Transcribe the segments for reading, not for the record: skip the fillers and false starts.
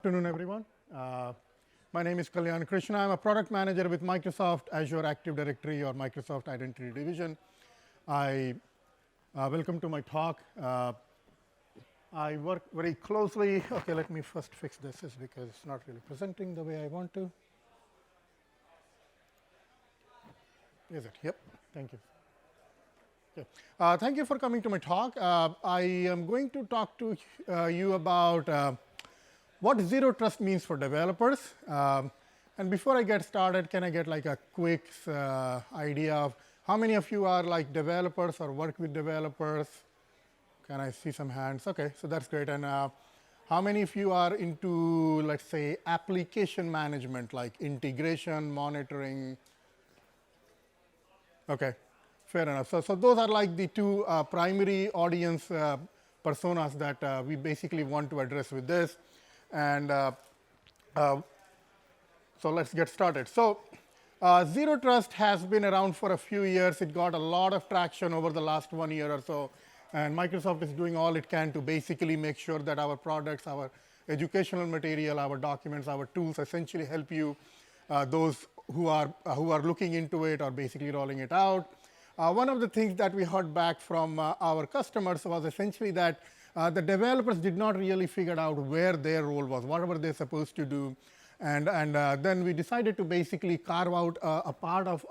Good afternoon, everyone. My name is Kaylan Krishna. I'm a product manager with Microsoft Azure Active Directory or Microsoft Identity Division. I welcome to my talk. I work very closely. Okay, let me first fix this because it's not really presenting the way I want to. Is it? Yep. Thank you. Okay. Thank you for coming to my talk. I am going to talk to you about what zero trust means for developers. And before I get started, can I get like a quick idea of how many of you are like developers or work with developers? Can I see some hands? Okay, so that's great. And how many of you are into, let's say, application management, like integration, monitoring? Okay, fair enough. So those are like the two primary audience personas that we basically want to address with this. And so let's get started. So zero trust has been around for a few years. It got a lot of traction over the last 1 year or so. And Microsoft is doing all it can to basically make sure that our products, our educational material, our documents, our tools essentially help you, those who are looking into it or basically rolling it out. One of the things that we heard back from our customers was essentially that the developers did not really figure out where their role was, what were they supposed to do. And then we decided to basically carve out a part of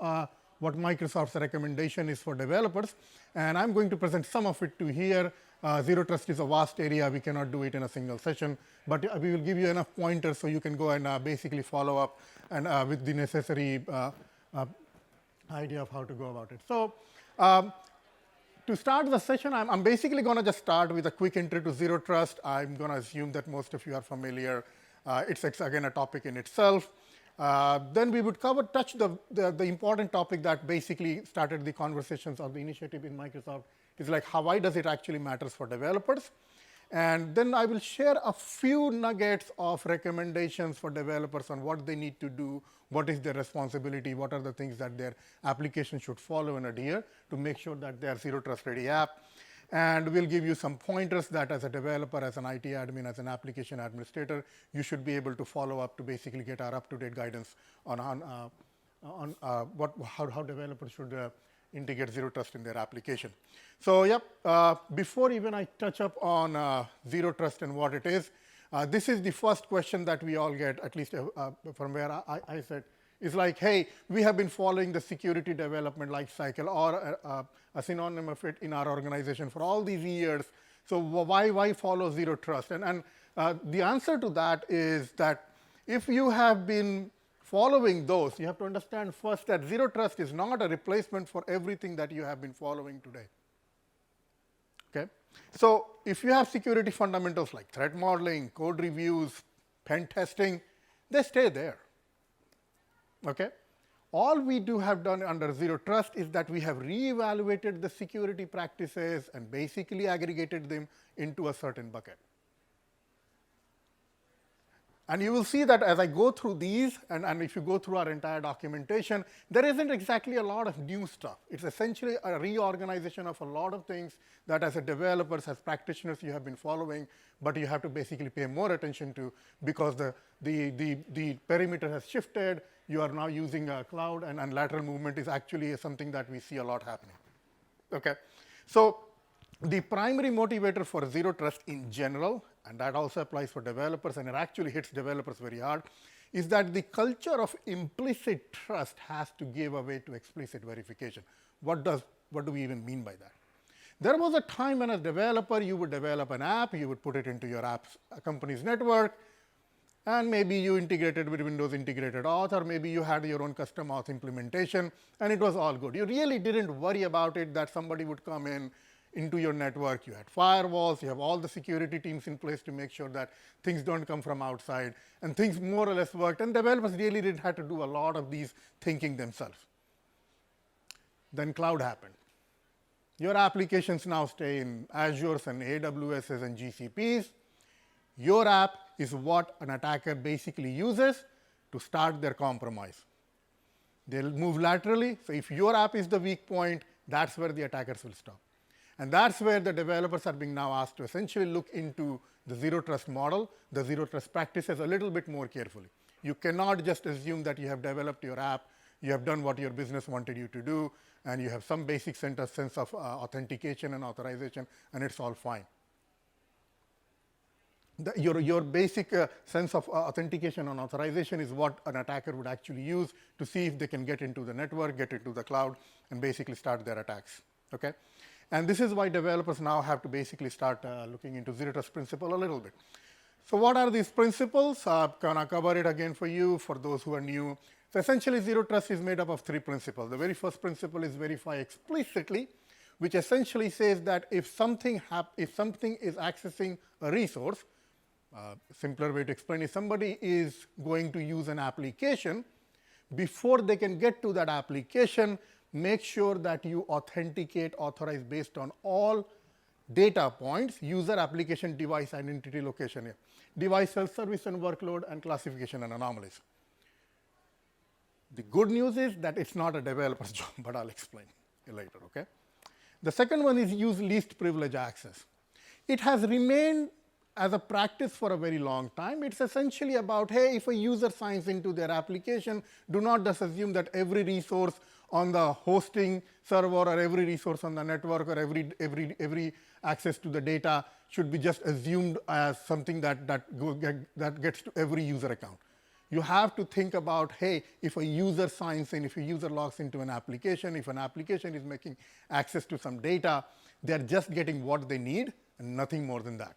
what Microsoft's recommendation is for developers. And I'm going to present some of it to here. Zero trust is a vast area. We cannot do it in a single session. But we will give you enough pointers so you can go and basically follow up and with the necessary idea of how to go about it. So to start the session, I'm basically going to just start with a quick intro to zero trust. I'm going to assume that most of you are familiar. It's again a topic in itself. Then we would touch the important topic that basically started the conversations or the initiative in Microsoft. Is like why does it actually matters for developers? And then I will share a few nuggets of recommendations for developers on what they need to do, what is their responsibility, what are the things that their application should follow and adhere to make sure that they are zero trust ready app. And we'll give you some pointers that as a developer, as an IT admin, as an application administrator, you should be able to follow up to basically get our up-to-date guidance on how developers should integrate zero trust in their application. So yep, before even I touch up on zero trust and what it is, this is the first question that we all get, at least from where I said, is like, hey, we have been following the security development life cycle or a synonym of it in our organization for all these years. So why follow zero trust? And the answer to that is that if you have been following those, you have to understand first that zero trust is not a replacement for everything that you have been following today. Okay? So if you have security fundamentals like threat modeling, code reviews, pen testing, they stay there. Okay? All we have done under zero trust is that we have reevaluated the security practices and basically aggregated them into a certain bucket. And you will see that as I go through these, and if you go through our entire documentation, there isn't exactly a lot of new stuff. It's essentially a reorganization of a lot of things that as a developers, as practitioners, you have been following, but you have to basically pay more attention to because the perimeter has shifted. You are now using a cloud, and lateral movement is actually something that we see a lot happening. Okay, so the primary motivator for zero trust in general, and that also applies for developers, and it actually hits developers very hard, is that the culture of implicit trust has to give way to explicit verification. What do we even mean by that? There was a time when as a developer, you would develop an app, you would put it into your app's company's network, and maybe you integrated with Windows Integrated Auth, or maybe you had your own custom auth implementation, and it was all good. You really didn't worry about it that somebody would come into your network. You had firewalls, you have all the security teams in place to make sure that things don't come from outside, and things more or less worked, and developers really didn't have to do a lot of these thinking themselves. Then cloud happened. Your applications now stay in Azure and AWS's and GCPs. Your app is what an attacker basically uses to start their compromise. They'll move laterally, so if your app is the weak point, that's where the attackers will stop. And that's where the developers are being now asked to essentially look into the zero trust model, the zero trust practices a little bit more carefully. You cannot just assume that you have developed your app, you have done what your business wanted you to do, and you have some basic sense of authentication and authorization, and it's all fine. Your basic sense of authentication and authorization is what an attacker would actually use to see if they can get into the network, get into the cloud, and basically start their attacks. Okay? And this is why developers now have to basically start looking into zero trust principle a little bit. So what are these principles? I'm going to cover it again for you, for those who are new. So essentially, zero trust is made up of three principles. The very first principle is verify explicitly, which essentially says that if something is accessing a resource, simpler way to explain is somebody is going to use an application. Before they can get to that application, make sure that you authenticate, authorize based on all data points, user, application, device, identity, location, here. Device, self-service and workload, and classification and anomalies. The good news is that it's not a developer's job, but I'll explain later, okay? The second one is use least privilege access. It has remained as a practice for a very long time. It's essentially about, hey, if a user signs into their application, do not just assume that every resource on the hosting server or every resource on the network or every access to the data should be just assumed as something that gets to every user account. You have to think about, hey, if a user signs in, if a user logs into an application, if an application is making access to some data, they're just getting what they need and nothing more than that.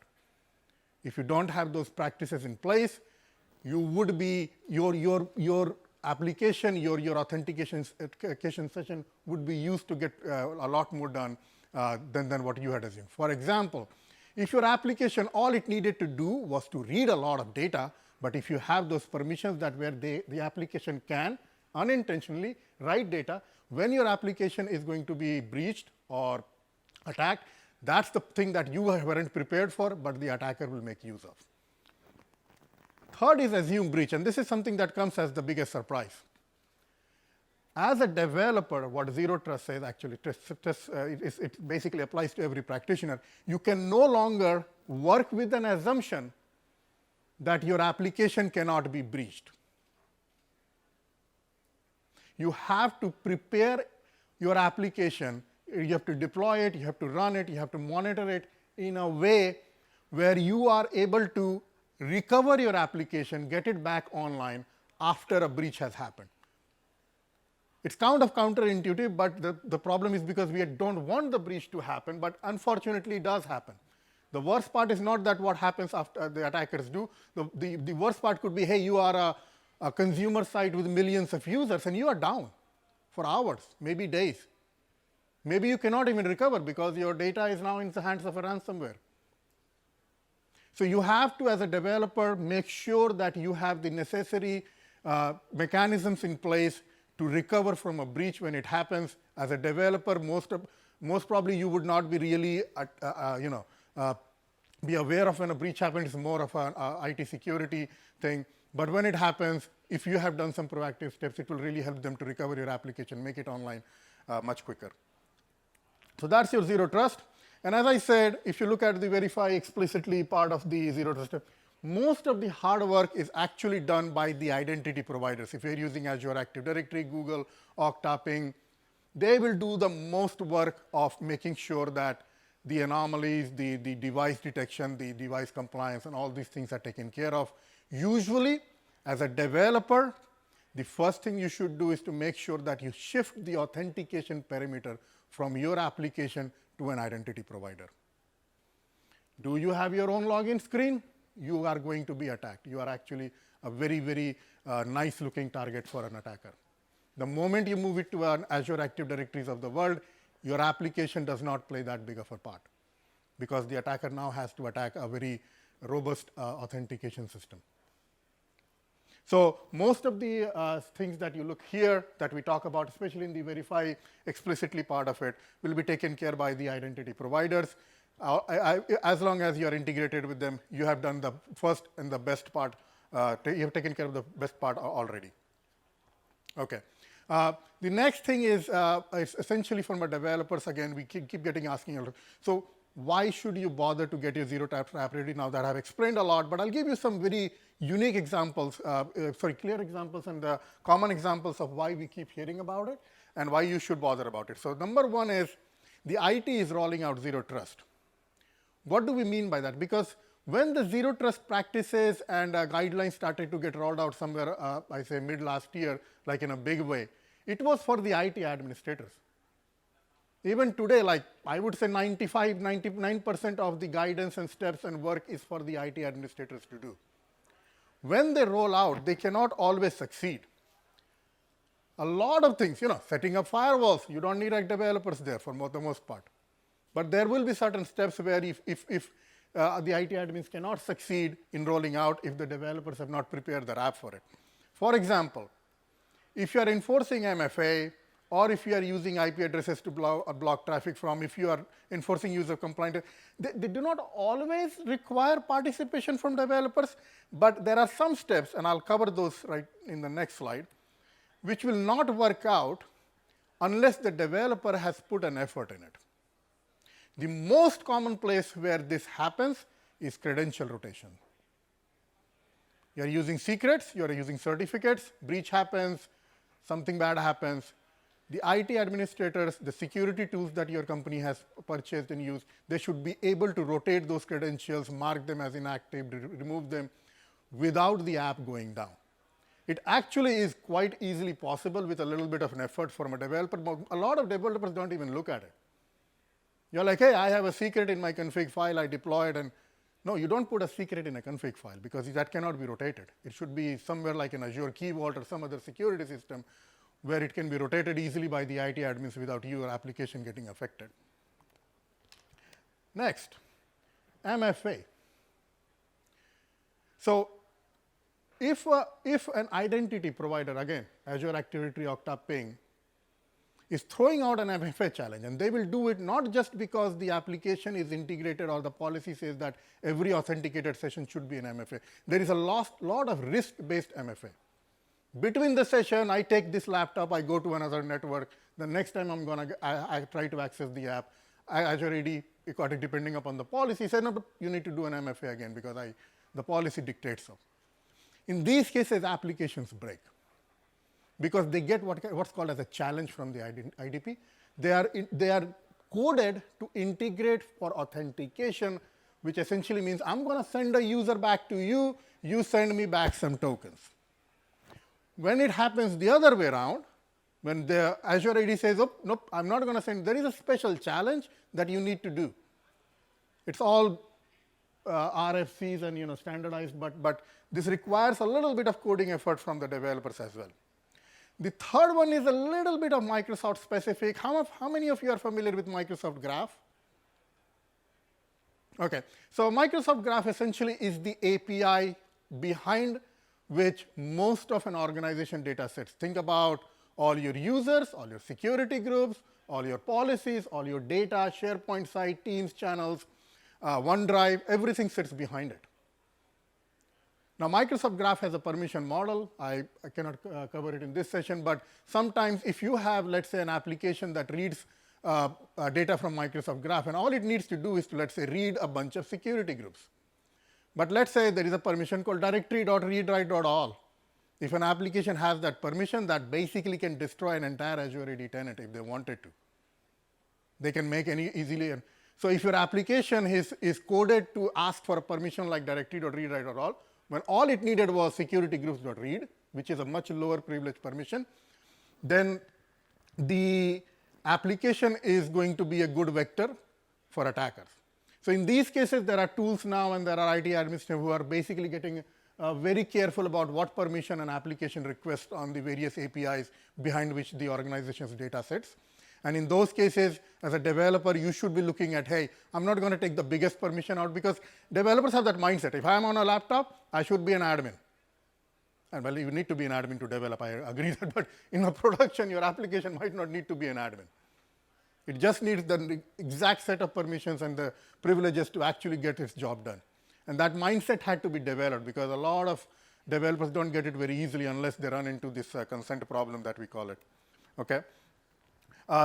If you don't have those practices in place, you would be, your application, your authentication session would be used to get a lot more done than what you had assumed. For example, if your application, all it needed to do was to read a lot of data, but if you have those permissions that where the application can unintentionally write data, when your application is going to be breached or attacked, that's the thing that you weren't prepared for, but the attacker will make use of. Third is assume breach, and this is something that comes as the biggest surprise. As a developer, what zero trust says actually, it basically applies to every practitioner. You can no longer work with an assumption that your application cannot be breached. You have to prepare your application. You have to deploy it, you have to run it, you have to monitor it in a way where you are able to recover your application, get it back online after a breach has happened. It's kind of counterintuitive, but the problem is because we don't want the breach to happen, but unfortunately it does happen. The worst part is not that what happens after the attackers do. The worst part could be, hey, you are a consumer site with millions of users and you are down for hours, maybe days. Maybe you cannot even recover because your data is now in the hands of a ransomware. So you have to, as a developer, make sure that you have the necessary mechanisms in place to recover from a breach when it happens. As a developer, most probably you would not be really, be aware of when a breach happens. It's more of an IT security thing. But when it happens, if you have done some proactive steps, it will really help them to recover your application, make it online much quicker. So that's your zero trust. And as I said, if you look at the verify explicitly part of the zero trust, most of the hard work is actually done by the identity providers. If you're using Azure Active Directory, Google, Okta, Ping, they will do the most work of making sure that the anomalies, the device detection, the device compliance, and all these things are taken care of. Usually, as a developer, the first thing you should do is to make sure that you shift the authentication perimeter from your application to an identity provider. Do you have your own login screen? You are going to be attacked. You are actually a very, very nice looking target for an attacker. The moment you move it to an Azure Active Directories of the world, your application does not play that big of a part because the attacker now has to attack a very robust authentication system. So most of the things that you look here that we talk about, especially in the verify explicitly part of it, will be taken care by the identity providers. As long as you are integrated with them, you have done the first and the best part. You have taken care of the best part already. Okay. The next thing is essentially from our developers, again, we keep getting asking. So why should you bother to get your zero-trust app ready now that I've explained a lot, but I'll give you some very unique examples, clear examples and common examples of why we keep hearing about it and why you should bother about it. So number one is the IT is rolling out zero trust. What do we mean by that? Because when the zero trust practices and guidelines started to get rolled out somewhere, I say mid last year, like in a big way, it was for the IT administrators. Even today, like I would say 95, 99% of the guidance and steps and work is for the IT administrators to do. When they roll out, they cannot always succeed. A lot of things, setting up firewalls, you don't need developers there for the most part. But there will be certain steps where if the IT admins cannot succeed in rolling out if the developers have not prepared their app for it. For example, if you are enforcing MFA, or if you are using IP addresses to block traffic from, if you are enforcing user compliance, they do not always require participation from developers, but there are some steps, and I'll cover those right in the next slide, which will not work out unless the developer has put an effort in it. The most common place where this happens is credential rotation. You're using secrets, you're using certificates, breach happens, something bad happens. The IT administrators, the security tools that your company has purchased and used, they should be able to rotate those credentials, mark them as inactive, remove them without the app going down. It actually is quite easily possible with a little bit of an effort from a developer, but a lot of developers don't even look at it. You're like, hey, I have a secret in my config file, I deployed, and no, you don't put a secret in a config file because that cannot be rotated. It should be somewhere like an Azure Key Vault or some other security system where it can be rotated easily by the IT admins without your application getting affected. Next, MFA. So if an identity provider, again, Azure Active Directory, Okta, Ping, is throwing out an MFA challenge, and they will do it not just because the application is integrated or the policy says that every authenticated session should be an MFA. There is a lot of risk-based MFA. Between the session, I take this laptop, I go to another network. The next time I try to access the app, Azure AD, depending upon the policy, says, no, but you need to do an MFA again because the policy dictates so. In these cases, applications break because they get what's called as a challenge from the IDP. They are coded to integrate for authentication, which essentially means I'm going to send a user back to you, you send me back some tokens. When it happens the other way around, when the Azure AD says, oh, nope, I'm not going to send, there is a special challenge that you need to do. It's all RFCs and standardized, but this requires a little bit of coding effort from the developers as well. The third one is a little bit of Microsoft specific. How many of you are familiar with Microsoft Graph? Okay, so Microsoft Graph essentially is the API behind which most of an organization data sits. Think about all your users, all your security groups, all your policies, all your data, SharePoint site, Teams channels, OneDrive, everything sits behind it. Now, Microsoft Graph has a permission model. I cannot cover it in this session, but sometimes if you have, let's say, an application that reads data from Microsoft Graph, and all it needs to do is to, let's say, read a bunch of security groups. But let's say there is a permission called directory.readwrite.all. If an application has that permission, that basically can destroy an entire Azure AD tenant if they wanted to. They can make any easily. So if your application is coded to ask for a permission like directory.readwrite.all, when all it needed was security groups.read, which is a much lower privilege permission, then the application is going to be a good vector for attackers. So in these cases, there are tools now and there are IT administrators who are basically getting very careful about what permission an application requests on the various APIs behind which the organization's data sits. And in those cases, as a developer, you should be looking at, hey, I'm not going to take the biggest permission out because developers have that mindset. If I'm on a laptop, I should be an admin. And well, you need to be an admin to develop, I agree that, but in a production, your application might not need to be an admin. It just needs the exact set of permissions and the privileges to actually get its job done. And that mindset had to be developed because a lot of developers don't get it very easily unless they run into this consent problem that we call it. Okay.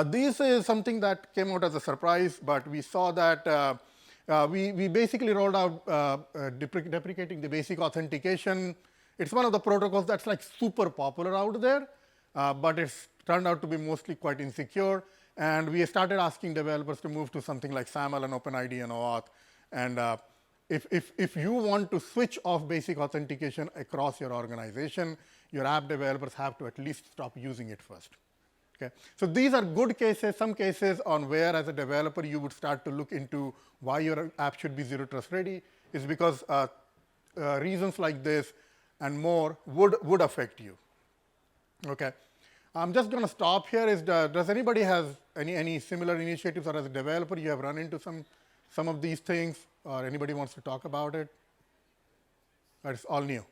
This is something that came out as a surprise, but we saw that we basically rolled out deprecating the basic authentication. It's one of the protocols that's like super popular out there, but it's turned out to be mostly quite insecure. And we started asking developers to move to something like SAML and OpenID and OAuth. And if you want to switch off basic authentication across your organization, your app developers have to at least stop using it first. Okay. So these are good cases, some cases on where as a developer you would start to look into why your app should be zero trust ready is because reasons like this and more would affect you. Okay. I'm just going to stop here. Does anybody have any similar initiatives, or as a developer you have run into some of these things, or anybody wants to talk about it? Or it's all new?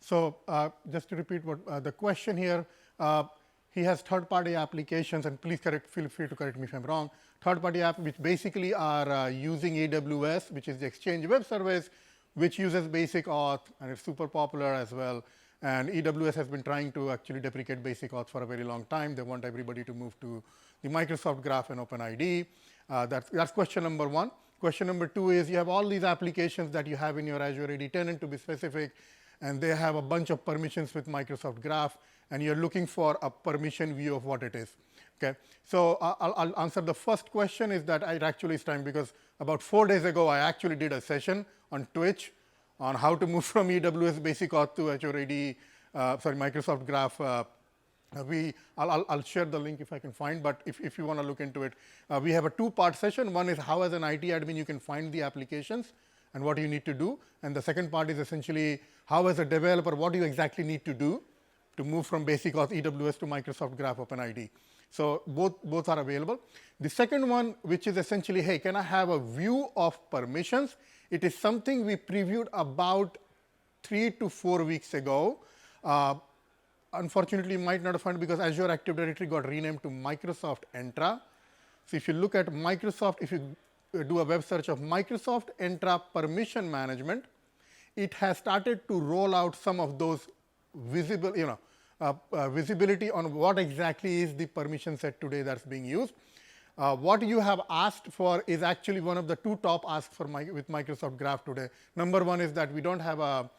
So just to repeat what the question here, he has third-party applications, and please feel free to correct me if I'm wrong. Third-party apps which basically are using AWS, which is the Exchange Web Service, which uses basic auth, and it's super popular as well. And AWS has been trying to actually deprecate basic auth for a very long time. They want everybody to move to the Microsoft Graph and OpenID. That's question number one. Question number two is you have all these applications that you have in your Azure AD tenant, to be specific, and they have a bunch of permissions with Microsoft Graph, and you're looking for a permission view of what it is. Okay, so I'll answer the first question. Is that it actually is time, because about 4 days ago I actually did a session on Twitch on how to move from AWS basic auth to Azure AD, Microsoft Graph. I'll share the link if I can find, but if you want to look into it, we have a two-part session. One is how as an IT admin you can find the applications and what you need to do. And the second part is essentially how as a developer, what do you exactly need to do to move from basic auth AWS to Microsoft Graph OpenID. So both are available. The second one, which is essentially, hey, can I have a view of permissions? It is something we previewed about 3 to 4 weeks ago. Unfortunately, you might not have found it because Azure Active Directory got renamed to Microsoft Entra. So if you look at Microsoft, if you do a web search of Microsoft Entra permission management, it has started to roll out some of those visible, visibility on what exactly is the permission set today that's being used. What you have asked for is actually one of the two top asks for with Microsoft Graph today. Number one is that we don't have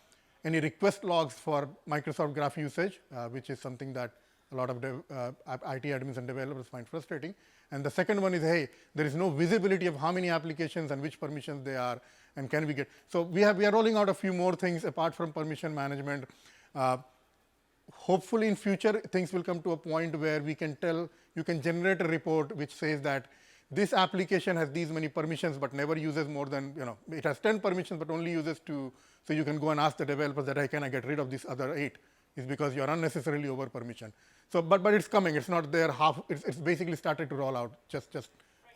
any request logs for Microsoft Graph usage, which is something that a lot of IT admins and developers find frustrating. And the second one is, hey, there is no visibility of how many applications and which permissions they are, and can we get. So we are rolling out a few more things apart from permission management. Hopefully in future things will come to a point where we can tell, you can generate a report which says that this application has these many permissions but never uses more than, it has 10 permissions but only uses 2. So you can go and ask the developers that, hey, can I get rid of these other 8? Is because you're unnecessarily over permission. So, but it's coming. It's not there. It's basically started to roll out. Just. Right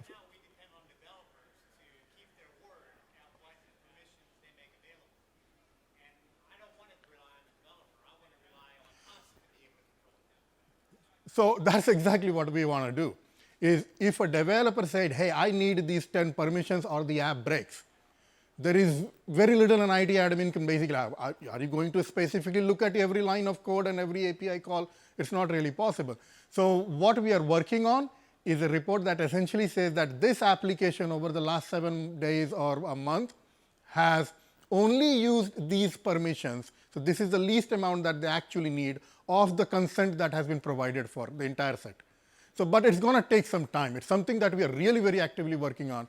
now, we depend on developers to keep their word about what permissions they make available. And I don't want to rely on the developer. I want to rely on us to be able to control that. So that's exactly what we want to do. Is if a developer said, hey, I need these 10 permissions or the app breaks, there is very little an IT admin can basically have. Are you going to specifically look at every line of code and every API call? It's not really possible. So what we are working on is a report that essentially says that this application over the last 7 days or a month has only used these permissions. So this is the least amount that they actually need of the consent that has been provided for the entire set. So, but it's going to take some time. It's something that we are really very actively working on,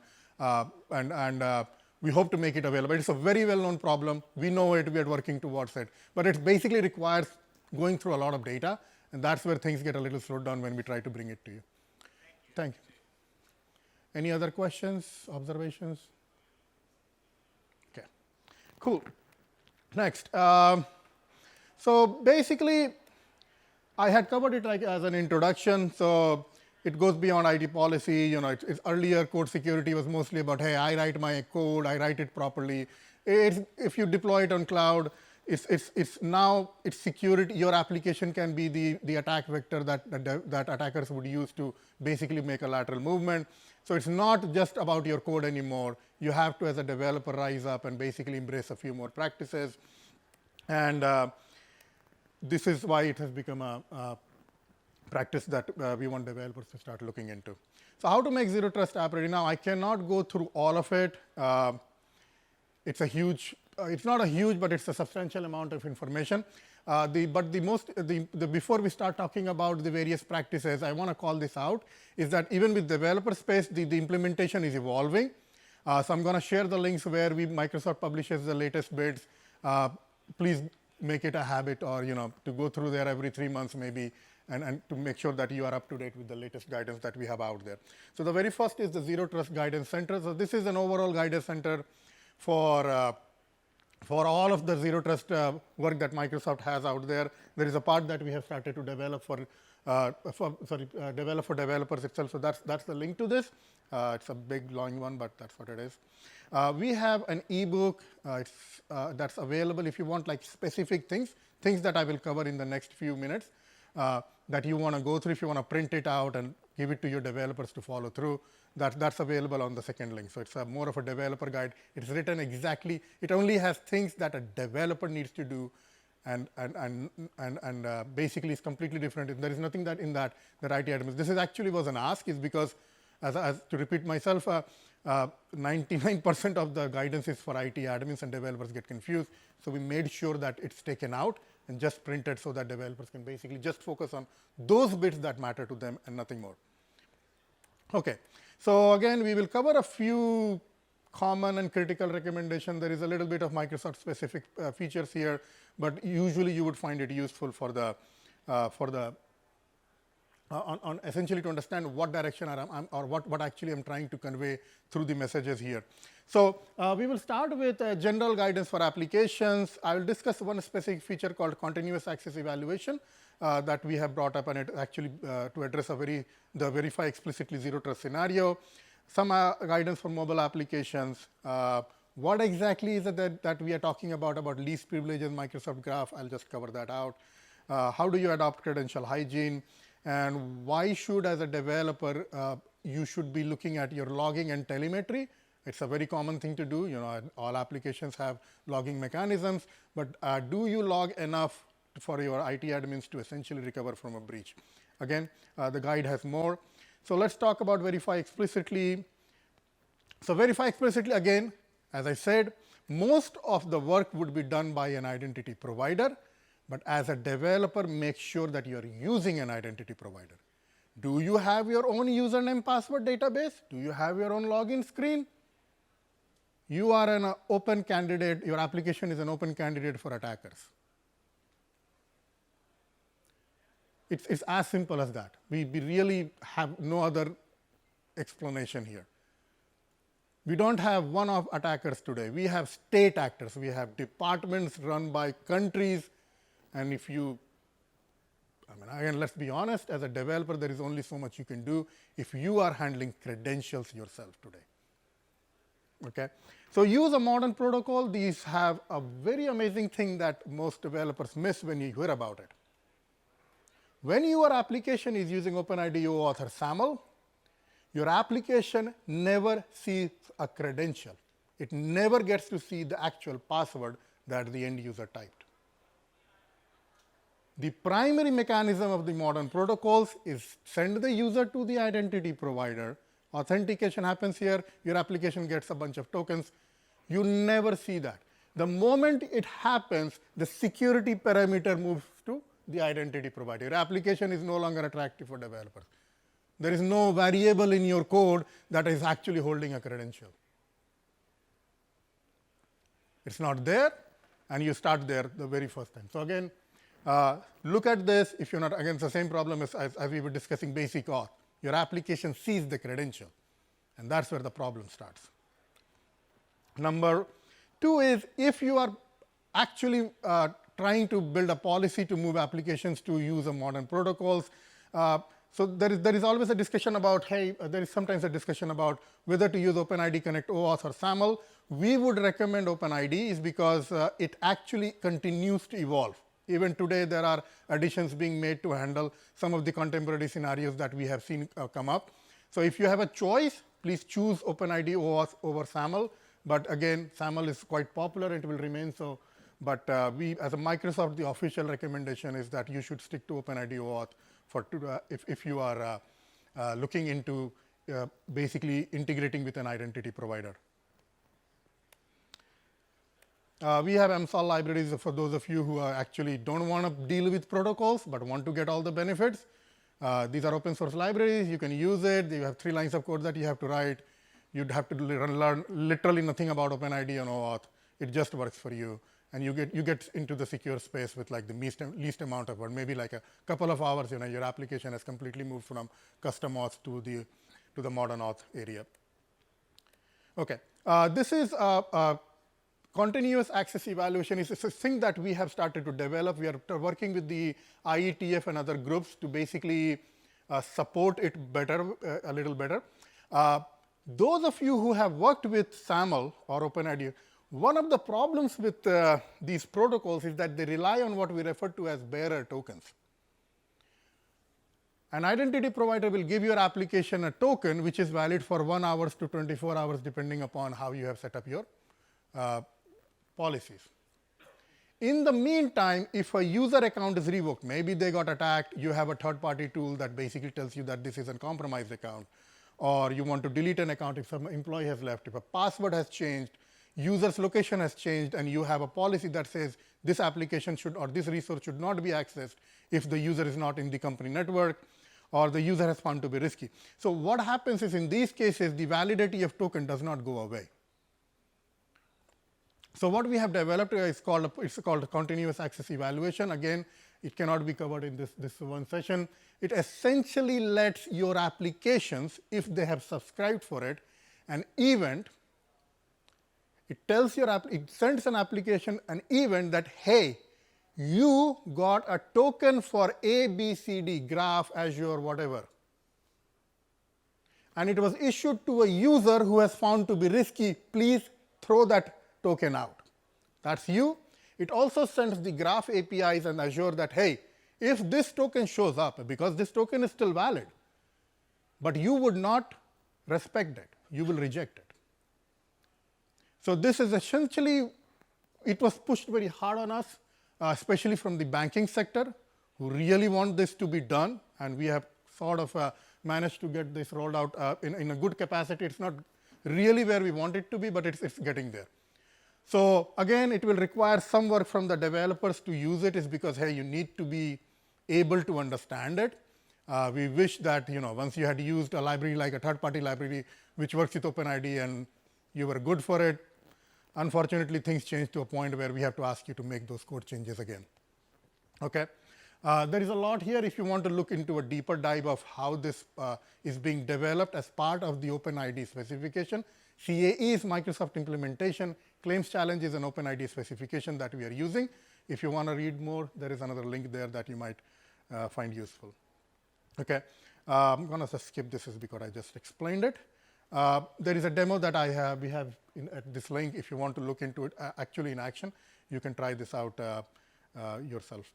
and we hope to make it available. It's a very well-known problem. We know it. We are working towards it. But it basically requires going through a lot of data And that's where things get a little slowed down when we try to bring it to you. Thank you. Any other questions, observations? Okay, cool. Next, so basically, I had covered it like as an introduction. So it goes beyond IT policy. You know, it's earlier code security was mostly about, hey, I write my code, I write it properly. If you deploy it on cloud, it's now it's security. Your application can be the attack vector that attackers would use to basically make a lateral movement. So it's not just about your code anymore. You have to, as a developer, rise up and basically embrace a few more practices. And this is why it has become a practice that we want developers to start looking into. So how to make zero trust app ready? Now I cannot go through all of it. It's a huge. It's not a huge, but it's a substantial amount of information. Before we start talking about the various practices, I want to call this out, is that even with developer space, the implementation is evolving. So I'm going to share the links where Microsoft publishes the latest bits. Please make it a habit, or to go through there every 3 months maybe, and to make sure that you are up to date with the latest guidance that we have out there. So the very first is the Zero Trust Guidance Center. So this is an overall guidance center for all of the zero trust work that Microsoft has out there. There is a part that we have started to develop for developers itself. So that's the link to this. It's a big long one, but that's what it is. We have an ebook that's available if you want like specific things that I will cover in the next few minutes that you want to go through. If you want to print it out and give it to your developers to follow through, that's available on the second link. So it's more of a developer guide. It's written exactly. It only has things that a developer needs to do, and basically it's completely different. There is nothing that in that IT admins. This is actually was an ask, is because as to repeat myself, 99% of the guidance is for IT admins and developers get confused. So we made sure that it's taken out and just printed so that developers can basically just focus on those bits that matter to them and nothing more. Okay, so again, we will cover a few common and critical recommendations. There is a little bit of Microsoft specific features here, but usually you would find it useful for the essentially to understand what direction or what actually I'm trying to convey through the messages here. So we will start with general guidance for applications. I will discuss one specific feature called continuous access evaluation that we have brought up, and it actually to address the verify explicitly zero trust scenario. Some guidance for mobile applications. What exactly is it that we are talking about least privileges, Microsoft Graph? I'll just cover that out. How do you adopt credential hygiene? And why should, as a developer, you should be looking at your logging and telemetry? It's a very common thing to do. All applications have logging mechanisms, but do you log enough for your IT admins to essentially recover from a breach? Again, the guide has more. So let's talk about verify explicitly. So verify explicitly, again, as I said, most of the work would be done by an identity provider. But as a developer, make sure that you are using an identity provider. Do you have your own username password database? Do you have your own login screen? You are an open candidate. Your application is an open candidate for attackers. It's as simple as that. We really have no other explanation here. We don't have one-off attackers today. We have state actors. We have departments run by countries. And again, let's be honest, as a developer, there is only so much you can do if you are handling credentials yourself today. Okay? So use a modern protocol. These have a very amazing thing that most developers miss when you hear about it. When your application is using OpenID author SAML, your application never sees a credential. It never gets to see the actual password that the end user typed. The primary mechanism of the modern protocols is send the user to the identity provider. Authentication happens here. Your application gets a bunch of tokens. You never see that. The moment it happens, the security parameter moves to the identity provider. Your application is no longer attractive for developers. There is no variable in your code that is actually holding a credential. It's not there, and you start there the very first time. So again, Look at this. If you're not, again, it's the same problem as we were discussing basic auth. Your application sees the credential, and that's where the problem starts. Number two is if you are actually trying to build a policy to move applications to use a modern protocols. So there is always a discussion about, hey, there is sometimes a discussion about whether to use OpenID Connect OAuth or SAML. We would recommend OpenID is because it actually continues to evolve. Even today, there are additions being made to handle some of the contemporary scenarios that we have seen come up. So if you have a choice, please choose OpenID OAuth over SAML. But again, SAML is quite popular, and it will remain so. But we, as a Microsoft, the official recommendation is that you should stick to OpenID OAuth for if you are looking into basically integrating with an identity provider. We have Amsoil Libraries for those of you who actually don't want to deal with protocols but want to get all the benefits. These are open source libraries. You can use it. You have 3 lines of code that you have to write. You'd have to learn literally nothing about OpenID and OAuth. It just works for you. And you get into the secure space with like the least amount of work, maybe like a couple of hours. Your application has completely moved from custom auth to the modern auth area. Okay, this is continuous access evaluation. Is a thing that we have started to develop. We are working with the IETF and other groups to basically support it better, a little better. Those of you who have worked with SAML or OpenID, one of the problems with these protocols is that they rely on what we refer to as bearer tokens. An identity provider will give your application a token which is valid for 1 hour to 24 hours depending upon how you have set up your policies. In the meantime, if a user account is revoked, maybe they got attacked, you have a third-party tool that basically tells you that this is a compromised account, or you want to delete an account if some employee has left, if a password has changed, user's location has changed, and you have a policy that says this application should or this resource should not be accessed if the user is not in the company network or the user has found to be risky. So what happens is in these cases, the validity of token does not go away. So what we have developed is called continuous access evaluation. Again, it cannot be covered in this one session. It essentially lets your applications, if they have subscribed for it, an event. It tells it sends an application an event that, hey, you got a token for A, B, C, D, Graph, Azure, whatever. And it was issued to a user who has found to be risky. Please throw that token out. That's you. It also sends the Graph APIs and Azure that, hey, if this token shows up, because this token is still valid, but you would not respect it, you will reject it. So this is essentially, it was pushed very hard on us, especially from the banking sector, who really want this to be done, and we have sort of managed to get this rolled out in a good capacity. It's not really where we want it to be, but it's getting there. So again, it will require some work from the developers to use it, is because, hey, you need to be able to understand it. We wish that, once you had used a library like a third-party library which works with OpenID and you were good for it, unfortunately, things change to a point where we have to ask you to make those code changes again. Okay. There is a lot here if you want to look into a deeper dive of how this is being developed as part of the OpenID specification. CAE is Microsoft implementation. Claims challenge is an OpenID specification that we are using. If you want to read more, there is another link there that you might find useful. Okay. I'm going to just skip this because I just explained it. There is a demo that we have at this link. If you want to look into it actually in action, you can try this out yourself.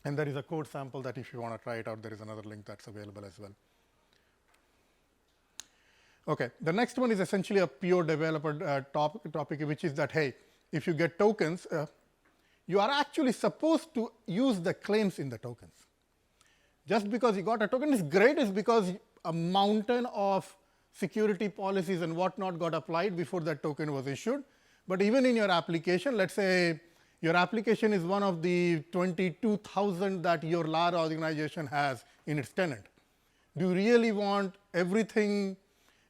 And there is a code sample that if you want to try it out, there is another link that's available as well. Okay, the next one is essentially a pure developer topic, which is that, hey, if you get tokens, you are actually supposed to use the claims in the tokens. Just because you got a token is great, is because a mountain of security policies and whatnot got applied before that token was issued. But even in your application, let's say your application is one of the 22,000 that your large organization has in its tenant. Do you really want everything?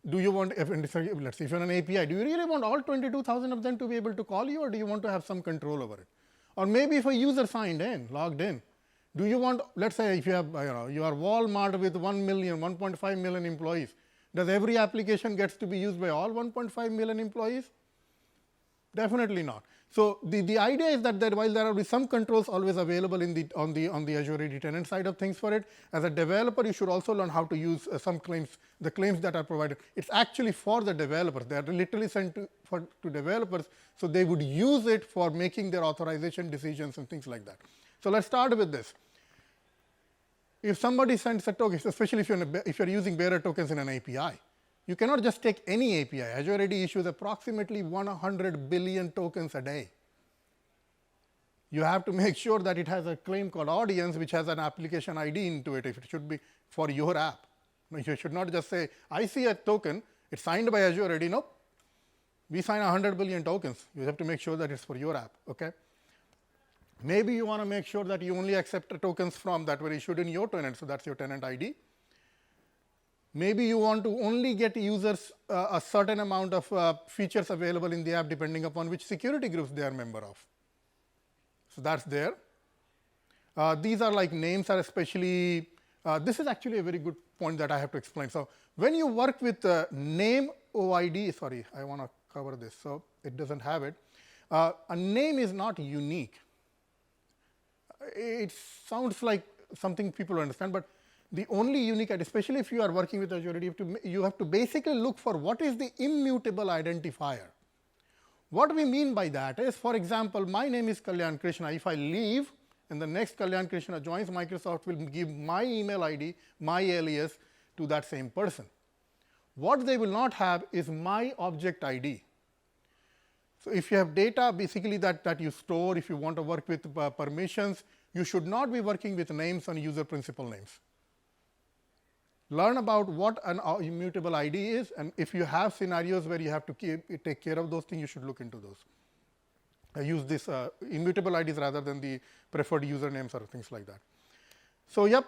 Do you want, let's say if you're an API, do you really want all 22,000 of them to be able to call you, or do you want to have some control over it? Or maybe if a user signed in, logged in, do you want, let's say if you have, you are Walmart with 1 million, 1.5 million employees, does every application gets to be used by all 1.5 million employees? Definitely not. So the idea is that while there will be some controls always available on the Azure AD tenant side of things for it, as a developer you should also learn how to use some claims, the claims that are provided. It's actually for the developers. They are literally sent to developers, so they would use it for making their authorization decisions and things like that. So let's start with this. If somebody sends a token, especially if you're using bearer tokens in an API, you cannot just take any API. Azure AD issues approximately 100 billion tokens a day. You have to make sure that it has a claim called audience, which has an application ID into it, if it should be for your app. You should not just say, I see a token, it's signed by Azure AD. Nope. We sign 100 billion tokens. You have to make sure that it's for your app. Okay. Maybe you want to make sure that you only accept tokens from that were issued in your tenant, so that's your tenant ID. Maybe you want to only get users a certain amount of features available in the app depending upon which security groups they are member of. So that's there. These are like names are especially, this is actually a very good point that I have to explain. So when you work with name OID, sorry, I want to cover this so it doesn't have it. A name is not unique. It sounds like something people understand, but the only unique, especially if you are working with Azure, you have to basically look for what is the immutable identifier. What we mean by that is, for example, my name is Kaylan Krishna. If I leave and the next Kaylan Krishna joins, Microsoft will give my email ID, my alias to that same person. What they will not have is my object ID. So if you have data basically that you store, if you want to work with permissions, you should not be working with names and user principal names. Learn about what an immutable ID is, and if you have scenarios where you have to take care of those things, you should look into those. I use this immutable IDs rather than the preferred usernames or things like that. So yep,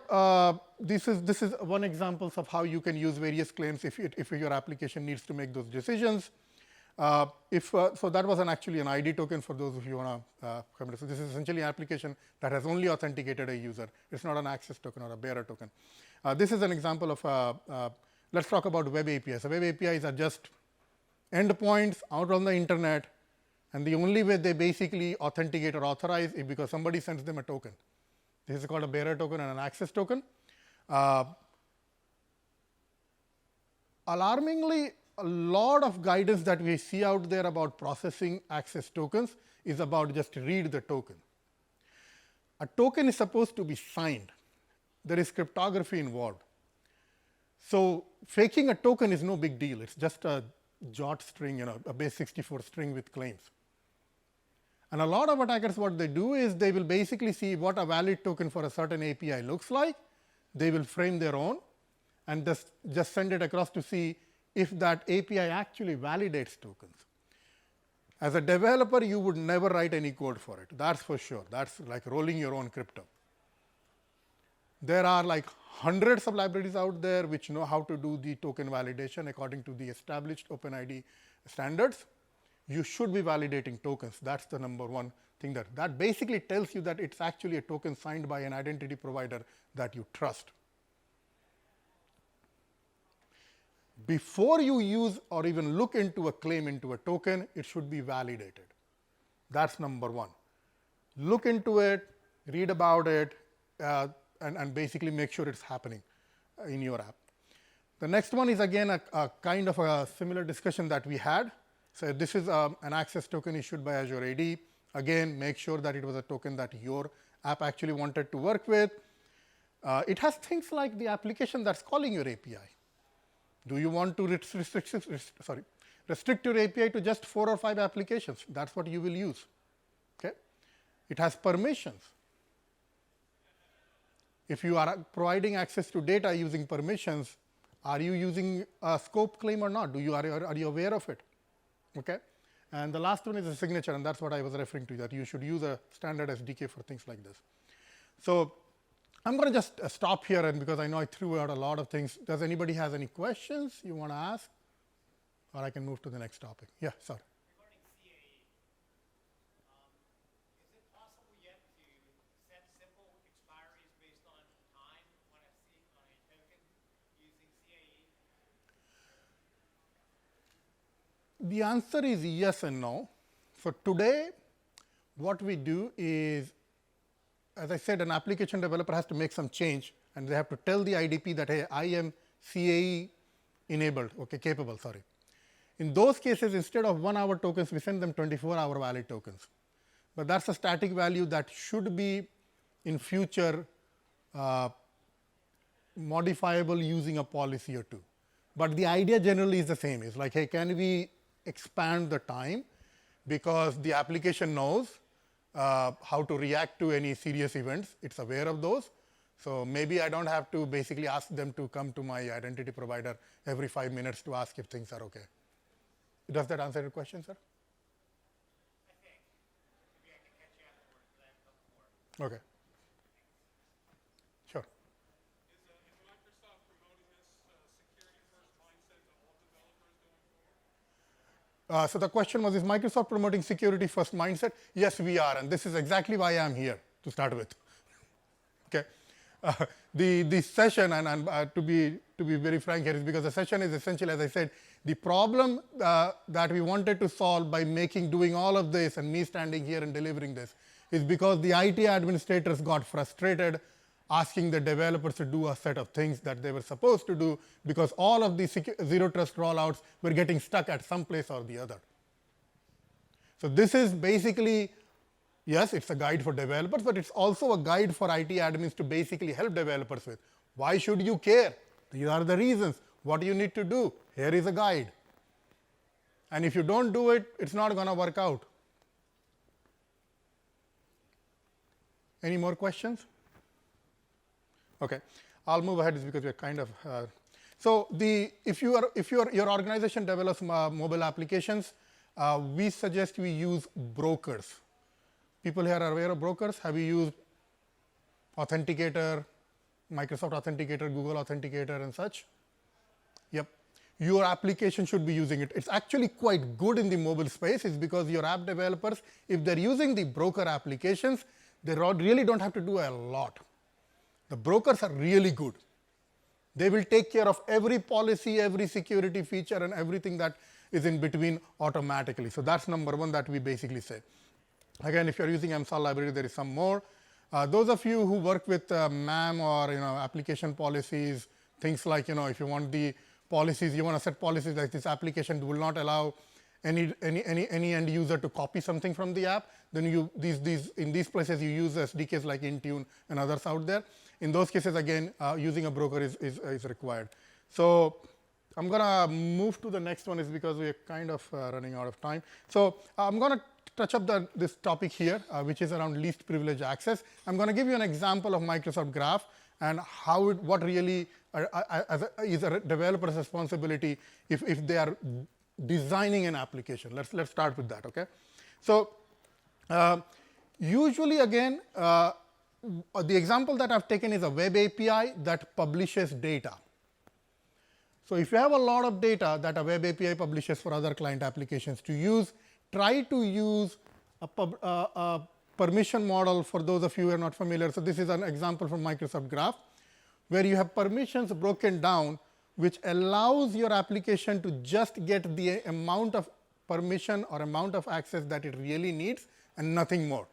this is one example of how you can use various claims if your application needs to make those decisions. So that was actually an ID token for those of you who want to come to. So this is essentially an application that has only authenticated a user. It's not an access token or a bearer token. This is an example of, let's talk about web APIs. So web APIs are just endpoints out on the internet, and the only way they basically authenticate or authorize is because somebody sends them a token. This is called a bearer token and an access token. Alarmingly, a lot of guidance that we see out there about processing access tokens is about just read the token. A token is supposed to be signed. There is cryptography involved. So faking a token is no big deal. It's just a JOT string, a base 64 string with claims. And a lot of attackers, what they do is they will basically see what a valid token for a certain API looks like. They will frame their own and just send it across to see if that API actually validates tokens. As a developer, you would never write any code for it. That's for sure. That's like rolling your own crypto. There are like hundreds of libraries out there which know how to do the token validation according to the established OpenID standards. You should be validating tokens. That's the number one thing that basically tells you that it's actually a token signed by an identity provider that you trust. Before you use or even look into a claim into a token, it should be validated. That's number one. Look into it, read about it, and basically make sure it's happening in your app. The next one is again a kind of a similar discussion that we had. So this is an access token issued by Azure AD. Again, make sure that it was a token that your app actually wanted to work with. It has things like the application that's calling your API. Do you want to restrict your API to just 4 or 5 applications? That's what you will use. Okay? It has permissions. If you are providing access to data using permissions, are you using a scope claim or not? Are you aware of it? Okay? And the last one is a signature, and that's what I was referring to, that you should use a standard SDK for things like this. So I'm going to just stop here, and because I know I threw out a lot of things. Does anybody has any questions you want to ask? Or I can move to the next topic. Yeah, sorry. Regarding CAE, is it possible The answer is yes and no. So, today what we do is, as I said, an application developer has to make some change and they have to tell the IDP that, hey, I am CAE enabled, okay, capable, sorry. In those cases, instead of 1 hour tokens, we send them 24-hour valid tokens. But that's a static value that should be in future modifiable using a policy or two. But the idea generally is the same. It's like, hey, can we expand the time, because the application knows how to react to any serious events. It's aware of those. So maybe I don't have to basically ask them to come to my identity provider every 5 minutes to ask if things are okay. Does that answer your question, sir? I think. Maybe I can catch you afterwards, but I have a couple more. Okay. Sure. Is Microsoft promoting this security-first mindset to all developers going forward? So the question was, is Microsoft promoting security-first mindset? Yes, we are, and this is exactly why I am here to start with. Okay. The session, and to be very frank here, is because the session is essentially, as I said, the problem that we wanted to solve by doing all of this and me standing here and delivering this is because the IT administrators got frustrated asking the developers to do a set of things that they were supposed to do, because all of the zero trust rollouts were getting stuck at some place or the other. So this is basically, yes, it's a guide for developers, but it's also a guide for IT admins to basically help developers with. Why should you care? These are the reasons. What do you need to do? Here is a guide. And if you don't do it, it's not going to work out. Any more questions? Okay, I'll move ahead because we're kind of. So if your organization develops mobile applications, we suggest we use brokers. People here are aware of brokers. Have you used Authenticator, Microsoft Authenticator, Google Authenticator, and such? Yep. Your application should be using it. It's actually quite good in the mobile space. It's because your app developers, if they're using the broker applications, they really don't have to do a lot. The brokers are really good. They will take care of every policy, every security feature, and everything that is in between automatically. So that's number one that we basically say. Again, if you're using Amsoil Library, there is some more. Those of you who work with MAM or application policies, things like if you want the policies, you want to set policies like this application will not allow any end user to copy something from the app, then in these places you use SDKs like Intune and others out there. In those cases, again, using a broker is required. So I'm going to move to the next one, is because we're kind of running out of time. So I'm going to touch up this topic here, which is around least privilege access. I'm going to give you an example of Microsoft Graph and what really is a developer's responsibility if they are designing an application. Let's start with that. Okay. So usually, again, the example that I've taken is a web API that publishes data. So if you have a lot of data that a web API publishes for other client applications to use, try to use a permission model. For those of you who are not familiar, so this is an example from Microsoft Graph, where you have permissions broken down, which allows your application to just get the amount of permission or amount of access that it really needs and nothing more.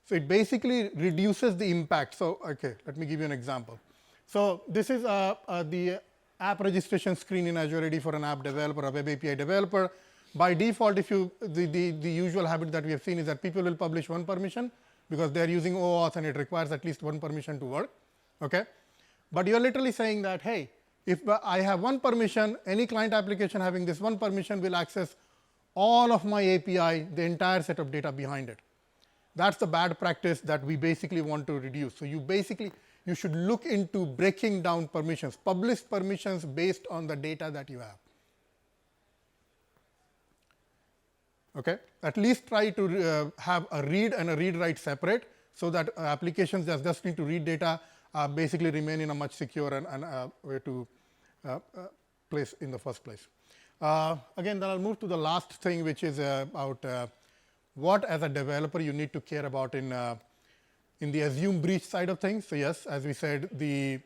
So it basically reduces the impact. So, okay, let me give you an example. So this is the app registration screen in Azure AD for an app developer, a web API developer. By default, if the usual habit that we have seen is that people will publish one permission because they are using OAuth and it requires at least one permission to work. Okay, but you're literally saying that, hey, if I have one permission, any client application having this one permission will access all of my API, the entire set of data behind it. That's the bad practice that we basically want to reduce. So you should look into breaking down permissions, publish permissions based on the data that you have. Okay, at least try to have a read and a read write separate, so that applications that just need to read data basically remain in a much secure and way to place in the first place. Again, then I'll move to the last thing, which is about what as a developer you need to care about in the assume breach side of things. So yes, as we said, the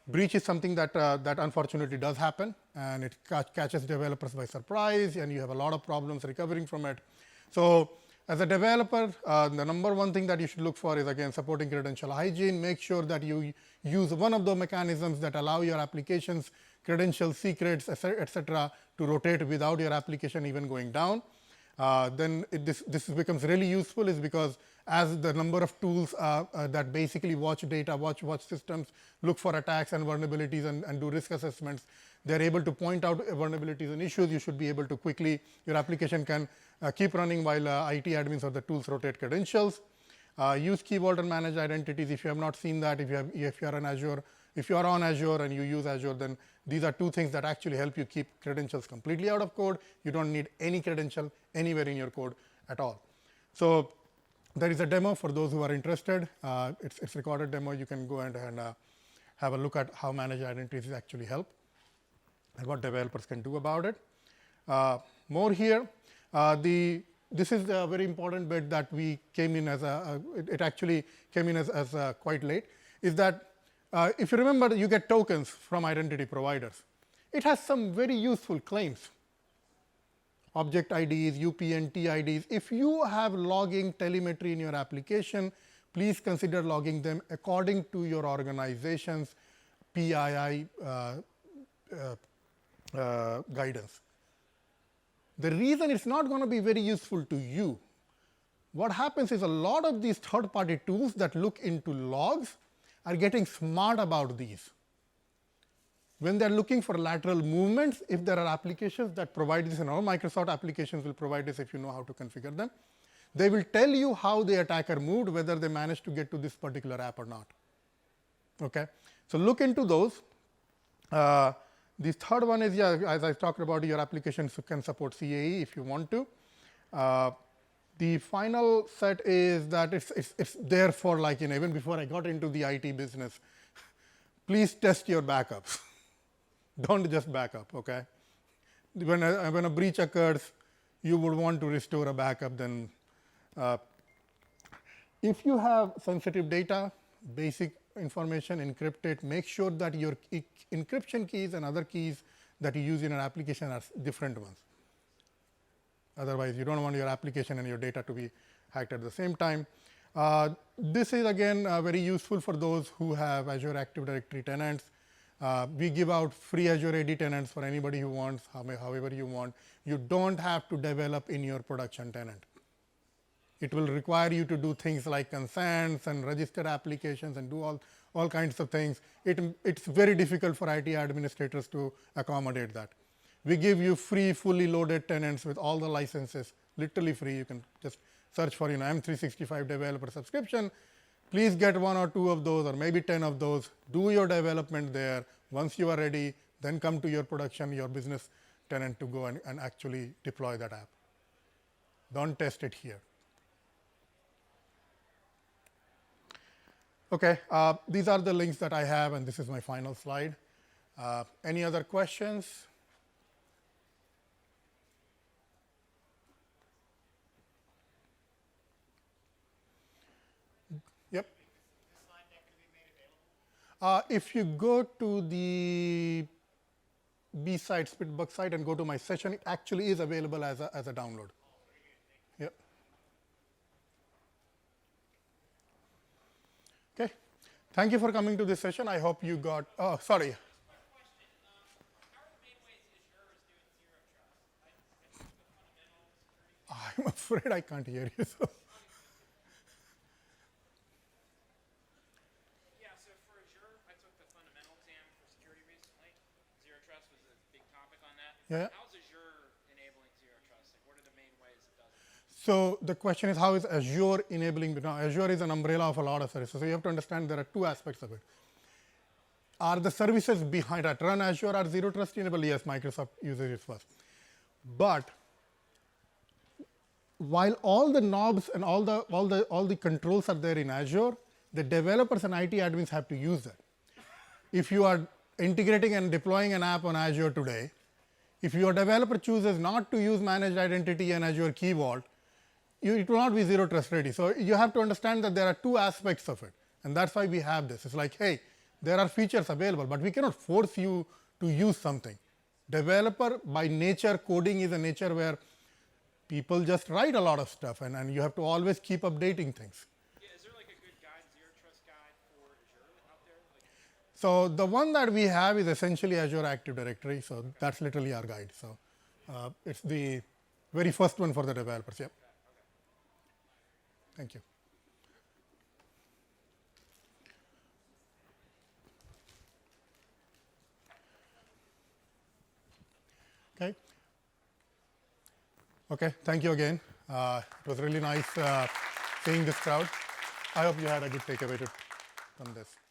breach is something that, that unfortunately does happen, and it catches developers by surprise, and you have a lot of problems recovering from it. So as a developer, the number one thing that you should look for is, again, supporting credential hygiene. Make sure that you use one of the mechanisms that allow your applications, credentials, secrets, etc., to rotate without your application even going down. Then this becomes really useful, is because as the number of tools that basically watch data, watch systems, look for attacks and vulnerabilities and do risk assessments, they are able to point out vulnerabilities and issues. You should be able to quickly, your application can keep running while IT admins or the tools rotate credentials. Use key vault and manage identities. If you have not seen that, if you are on Azure and you use Azure, then these are two things that actually help you keep credentials completely out of code. You don't need any credential anywhere in your code at all. So there is a demo for those who are interested. It's recorded demo. You can go and have a look at how managed identities actually help and what developers can do about it. More here. This is a very important bit that we came in as it actually came in as quite late, is that if you remember, you get tokens from identity providers. It has some very useful claims. Object IDs, UPN, TIDs. If you have logging telemetry in your application, please consider logging them according to your organization's PII guidance. The reason it's not going to be very useful to you, what happens is a lot of these third-party tools that look into logs are getting smart about these. When they're looking for lateral movements, if there are applications that provide this, and all Microsoft applications will provide this if you know how to configure them, they will tell you how the attacker moved, whether they managed to get to this particular app or not. Okay, so look into those. The third one is, as I talked about, your applications can support CAE if you want to. The final set is that it's there for, like, even before I got into the IT business, please test your backups. Don't just back up, okay? When a breach occurs, you would want to restore a backup. Then if you have sensitive data, basic information, encrypt it. Make sure that your encryption keys and other keys that you use in an application are different ones. Otherwise, you don't want your application and your data to be hacked at the same time. This is, again, very useful for those who have Azure Active Directory tenants. We give out free Azure AD tenants for anybody who wants, however you want. You don't have to develop in your production tenant. It will require you to do things like consents and register applications and do all kinds of things. It's very difficult for IT administrators to accommodate that. We give you free, fully loaded tenants with all the licenses, literally free. You can just search for M365 developer subscription. Please get 1 or 2 of those, or maybe 10 of those. Do your development there. Once you are ready, then come to your production, your business tenant to go and actually deploy that app. Don't test it here. Okay, these are the links that I have, and this is my final slide. Any other questions? Yep. Is slide deck going to be made available? If you go to the B site, Spitbug site, and go to my session, it actually is available as a download. Yep. Okay. Thank you for coming to this session. I hope you got. Oh, sorry. One question. How are the main ways Azure is doing zero trust? I think the fundamental security. I'm afraid I can't hear you. So. Yeah, so for Azure, I took the fundamental exam for security recently. Zero trust was a big topic on that. Yeah. How's Azure enabling zero trust? Like, what are the main ways it does it? So the question is, how is Azure enabling? Now, Azure is an umbrella of a lot of services. So you have to understand there are 2 aspects of it. Are the services behind that run Azure are zero trust enabled? Yes, Microsoft uses it first. But while all the knobs and all the controls are there in Azure, the developers and IT admins have to use that. If you are integrating and deploying an app on Azure today, if your developer chooses not to use managed identity and Azure Key Vault, it will not be zero trust ready. So you have to understand that there are 2 aspects of it, and that's why we have this. It's like, hey, there are features available, but we cannot force you to use something. Developer by nature, coding is a nature where people just write a lot of stuff, and you have to always keep updating things. Yeah, is there like a good guide, Zero Trust guide for Azure out there? Like, So the one that we have is essentially Azure Active Directory. So that's literally our guide. So it's the very first one for the developers. Yep. Thank you. Okay. Okay. Thank you again. It was really nice seeing this crowd. I hope you had a good takeaway from this.